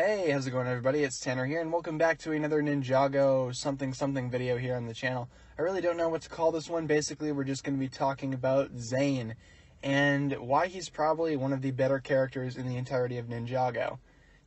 Hey, how's it going everybody? It's Tanner here, and welcome back to another Ninjago something video here on the channel. I really don't know what to call this one. Basically, we're just going to be talking about Zane, and why he's probably one of the better characters in the entirety of Ninjago.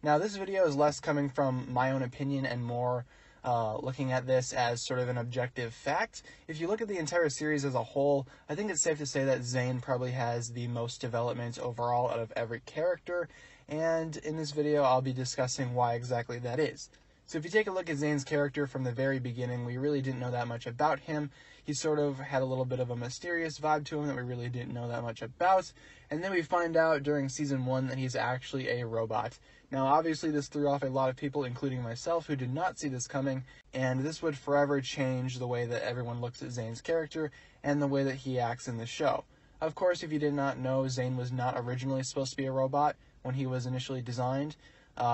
Now, this video is less coming from my own opinion and more looking at this as sort of an objective fact. If you look at the entire series as a whole, I think it's safe to say that Zane probably has the most development overall out of every character, and in this video I'll be discussing why exactly that is. So if you take a look at Zane's character from the very beginning, we really didn't know that much about him. He sort of had a little bit of a mysterious vibe to him that we really didn't know that much about. And then we find out during Season 1 that he's actually a robot. Now obviously this threw off a lot of people, including myself, who did not see this coming, and this would forever change the way that everyone looks at Zane's character and the way that he acts in the show. Of course, if you did not know, Zane was not originally supposed to be a robot when he was initially designed.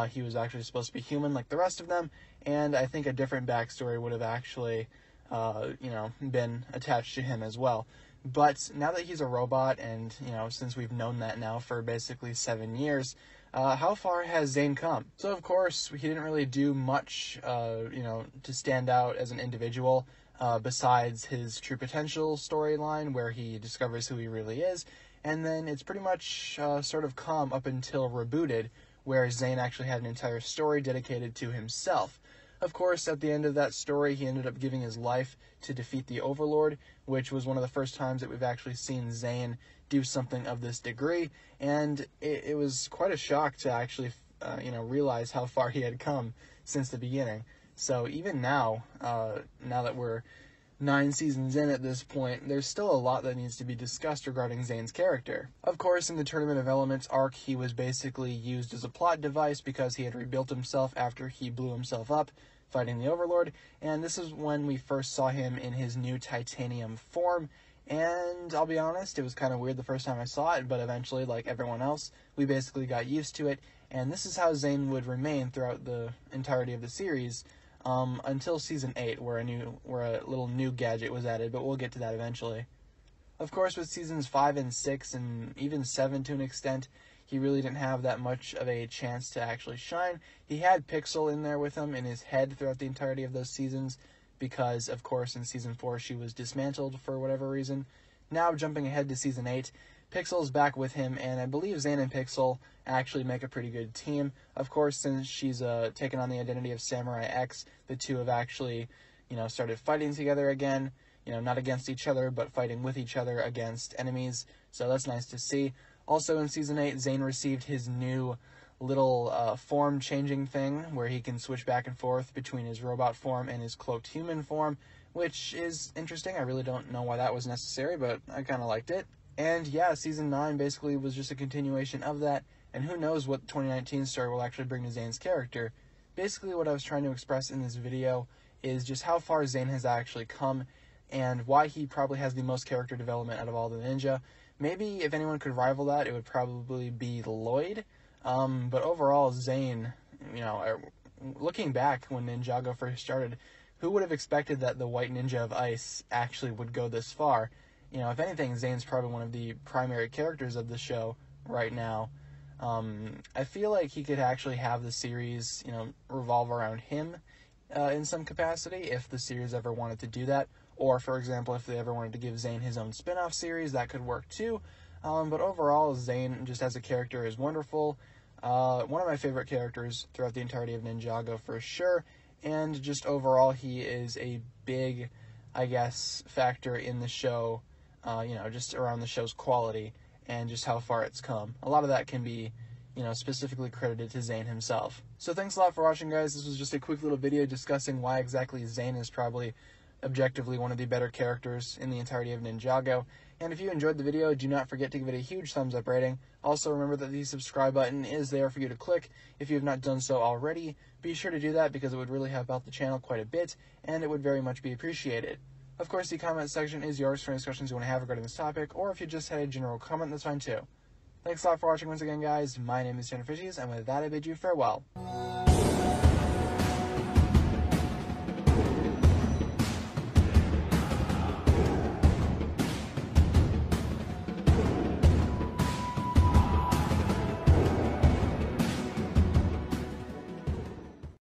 He was actually supposed to be human like the rest of them, and I think a different backstory would have actually, been attached to him as well. But now that he's a robot, and, since we've known that now for basically 7 years, how far has Zane come? So, of course, he didn't really do much, to stand out as an individual, besides his True Potential storyline, where he discovers who he really is, and then it's pretty much sort of come up until Rebooted, where Zane actually had an entire story dedicated to himself. Of course, at the end of that story, he ended up giving his life to defeat the Overlord, which was one of the first times that we've actually seen Zane do something of this degree, and it was quite a shock to actually, realize how far he had come since the beginning. So even now, now that we're 9 seasons in at this point, there's still a lot that needs to be discussed regarding Zane's character. Of course, in the Tournament of Elements arc, he was basically used as a plot device because he had rebuilt himself after he blew himself up fighting the Overlord, and this is when we first saw him in his new titanium form, and I'll be honest, it was kind of weird the first time I saw it, but eventually, like everyone else, we basically got used to it, and this is how Zane would remain throughout the entirety of the series, until Season 8, where a little new gadget was added, but we'll get to that eventually. Of course, with Seasons 5 and 6, and even 7 to an extent, he really didn't have that much of a chance to actually shine. He had Pixel in there with him in his head throughout the entirety of those seasons, because, of course, in Season 4 she was dismantled for whatever reason. Now, jumping ahead to Season 8, Pixel's back with him, and I believe Zane and Pixel actually make a pretty good team. Of course, since she's taken on the identity of Samurai X, the two have actually, started fighting together again. Not against each other, but fighting with each other against enemies, so that's nice to see. Also, in Season 8, Zane received his new little form-changing thing, where he can switch back and forth between his robot form and his cloaked human form, which is interesting. I really don't know why that was necessary, but I kind of liked it. And yeah, Season 9 basically was just a continuation of that, and who knows what the 2019 story will actually bring to Zane's character. Basically, what I was trying to express in this video is just how far Zane has actually come, and why he probably has the most character development out of all the ninja. Maybe if anyone could rival that, it would probably be Lloyd. But overall, Zane, looking back when Ninjago first started, who would have expected that the White Ninja of Ice actually would go this far? If anything, Zane's probably one of the primary characters of the show right now. I feel like he could actually have the series, revolve around him in some capacity, if the series ever wanted to do that. Or, for example, if they ever wanted to give Zane his own spin-off series, that could work too. But overall, Zane, just as a character, is wonderful. One of my favorite characters throughout the entirety of Ninjago, for sure. And just overall, he is a big, factor in the show, just around the show's quality and just how far it's come. A lot of that can be, specifically credited to Zane himself. So thanks a lot for watching, guys. This was just a quick little video discussing why exactly Zane is probably objectively one of the better characters in the entirety of Ninjago. And if you enjoyed the video, do not forget to give it a huge thumbs up rating. Also, remember that the subscribe button is there for you to click if you have not done so already. Be sure to do that because it would really help out the channel quite a bit, and it would very much be appreciated. Of course, the comment section is yours for any discussions you want to have regarding this topic, or if you just had a general comment, that's fine too. Thanks a lot for watching once again, guys. My name is Tanner Fishies, and with that, I bid you farewell.